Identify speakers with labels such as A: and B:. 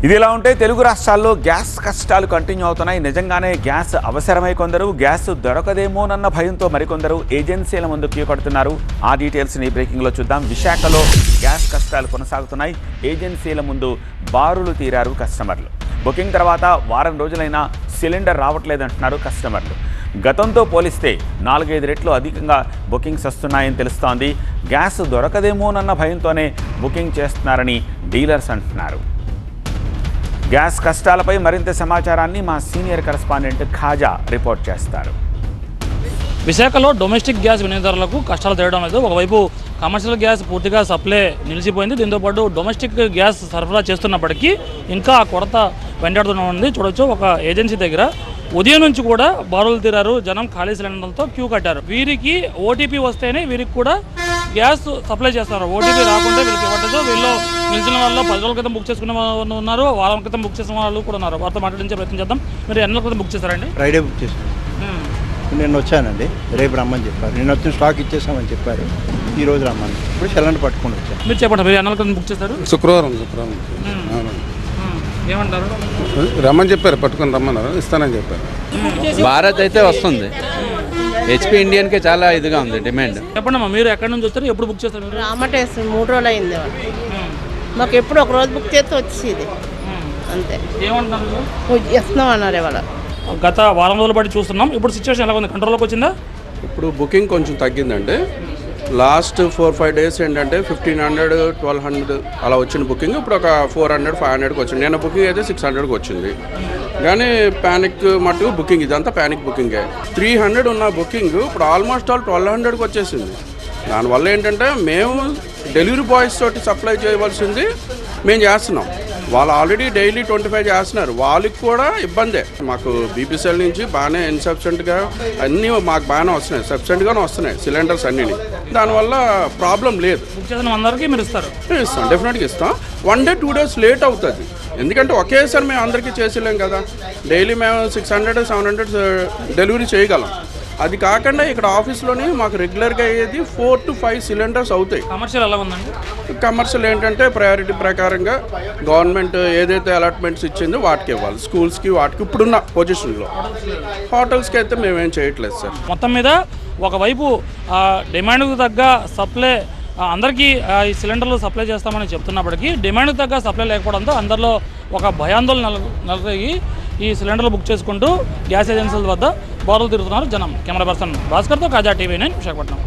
A: ఇది ఇలా ఉంటే తెలుగు రాష్ట్రాల్లో గ్యాస్ కష్టాలు కంటిన్యూ అవుతున్నాయి. నిజంగానే గ్యాస్ అవసరమై కొందరు, గ్యాస్ దొరకదేమోనన్న భయంతో మరికొందరు ఏజెన్సీల ముందు క్యూ కడుతున్నారు. ఆ డీటెయిల్స్ని బ్రేకింగ్లో చూద్దాం. విశాఖలో గ్యాస్ కష్టాలు కొనసాగుతున్నాయి. ఏజెన్సీల ముందు బారులు తీరారు కస్టమర్లు. బుకింగ్ తర్వాత వారం రోజులైనా సిలిండర్ రావట్లేదంటున్నారు కస్టమర్లు. గతంతో పోలిస్తే 4-5 రెట్లు అధికంగా బుకింగ్స్ వస్తున్నాయని తెలుస్తోంది. గ్యాస్ దొరకదేమోనన్న భయంతోనే బుకింగ్ చేస్తున్నారని డీలర్స్ అంటున్నారు. గ్యాస్ కష్టాలపై మరింత సమాచారాన్ని మా సీనియర్ కరెస్పాండెంట్ ఖాజా రిపోర్ట్ చేస్తారు.
B: విశాఖలో డొమెస్టిక్ గ్యాస్ వినియోగదారులకు కష్టాలు తీయడం లేదు. ఒకవైపు కమర్షియల్ గ్యాస్ పూర్తిగా సప్లై నిలిచిపోయింది. దీంతోపాటు డొమెస్టిక్ గ్యాస్ సరఫరా చేస్తున్నప్పటికీ ఇంకా ఆ కొరత వెంటాడుతూనే ఉంది. చూడొచ్చు, ఒక ఏజెన్సీ దగ్గర ఉదయం నుంచి కూడా బారులు తీరారు జనం. ఖాళీ సిలిండర్లతో క్యూ కట్టారు. వీరికి ఓటీపీ వస్తేనే వీరికి కూడా గ్యాస్ సప్లై చేస్తున్నారు. ఓటీపీ రాకుండా వీళ్ళకి ఇవ్వట్లేదు. వీళ్ళు నిలిచిన వాళ్ళు 10 రోజుల క్రితం బుక్ చేసుకునే వాళ్ళు ఉన్నారు, వారం క్రితం బుక్ చేసిన వాళ్ళు కూడా ఉన్నారు. వారితో మాట్లాడించే ప్రయత్నం చేద్దాం. మీరు ఎన్ని రోజుల క్రితం బుక్ చేశారండి?
C: ఫ్రైడే బుక్ చేశాను. నేను వచ్చానండి, రేపు రమ్మని చెప్పారు. నేను వచ్చిన స్టాక్ ఇచ్చేసామని చెప్పారు. ఈ రోజు రమ్మని, ఇప్పుడు సిలిండర్ పట్టుకొని వచ్చాను.
B: మీరు చెప్పండి, మీరు ఎన్ని రోజుల క్రితం బుక్ చేశారు?
D: శుక్రవారం
B: ఏమంటారు?
D: రమ్మని చెప్పారు, పట్టుకొని రమ్మన్నారు, ఇస్తానని చెప్పారు.
E: భారత్ అయితే వస్తుంది. హెచ్పి ఇండియన్కే చాలా ఇదిగా ఉంది డిమాండ్.
B: చెప్పండి అమ్మా, మీరు ఎక్కడి నుంచి వస్తారు, ఎప్పుడు బుక్ చేస్తారు?
F: రామటేస్తుంది, 3 రోజులు అయింది. మాకు ఎప్పుడు ఒక రోజు బుక్ చేస్తే వచ్చేది అంతే.
B: ఏమంటున్నారు?
F: ఇస్తున్నాం అన్నారు ఇవాళ.
B: గత వారం రోజుల పాటు చూస్తున్నాం. ఇప్పుడు సిచ్యువేషన్ ఎలా ఉంది? కంట్రోల్లోకి వచ్చిందా?
G: ఇప్పుడు బుకింగ్ కొంచెం తగ్గిందండి. లాస్ట్ 4-5 డేస్ ఏంటంటే 1500, 1200 అలా వచ్చిన బుకింగ్ ఇప్పుడు ఒక 400, 500కి వచ్చింది. నేను బుకింగ్ అయితే 600కి వచ్చింది. కానీ ప్యానిక్ మటుకు బుకింగ్, ఇదంతా ప్యానిక్ బుకింగే. 300 ఉన్న బుకింగ్ ఇప్పుడు ఆల్మోస్ట్ ఆల్ 1200కి వచ్చేసింది. దానివల్ల ఏంటంటే మేము డెలివరీ బాయ్స్ తోటి సప్లై చేయవలసింది మేము చేస్తున్నాం. వాళ్ళు ఆల్రెడీ డైలీ 25 చేస్తున్నారు. వాళ్ళకి కూడా ఇబ్బందే. మాకు బీపీసీఎల్ నుంచి బాగానే ఇన్సఫిషియెంట్గా అన్నీ మాకు బాగానే వస్తున్నాయి, సఫిషియెంట్గానే వస్తున్నాయి సిలిండర్స్ అన్నీ. దానివల్ల ప్రాబ్లం లేదు.
B: బుక్ చేసిన అందరికీ మీరు ఇస్తారు?
G: ఇస్తాం, డెఫినెట్గా ఇస్తాం. 1 day 2 days లేట్ అవుతుంది. ఎందుకంటే ఒకేసారి మేము అందరికీ చేసేలేం కదా. డైలీ మేము 600, 700 డెలివరీ చేయగలం. అది కాకుండా ఇక్కడ ఆఫీస్లోనే మాకు రెగ్యులర్గా అయ్యేది 4 to 5 సిలిండర్స్ అవుతాయి.
B: కమర్షియల్ ఎలా ఉందండి?
G: కమర్షియల్ ఏంటంటే ప్రయారిటీ ప్రకారంగా గవర్నమెంట్ ఏదైతే అలాట్మెంట్స్ ఇచ్చిందో వాటికి ఇవ్వాలి. స్కూల్స్కి వాటికి ఇప్పుడున్న పొజిషన్లో. హోటల్స్కి అయితే మేమేం చేయట్లేదు సార్.
B: మొత్తం మీద ఒకవైపు డిమాండ్కు తగ్గ సప్లై అందరికీ ఈ సిలిండర్లు సప్లై చేస్తామని చెప్తున్నప్పటికీ డిమాండ్కు తగ్గ సప్లై లేకపోవడంతో అందరిలో ఒక భయాందోళన నెలకొగి ఈ సిలిండర్లు బుక్ చేసుకుంటూ గ్యాస్ ఏజెన్సీల వద్ద బారులు తిరుగుతున్నారు జనం. కెమెరా పర్సన్ భాస్కర్తో ఖాజా, TV9 విశాఖపట్నం.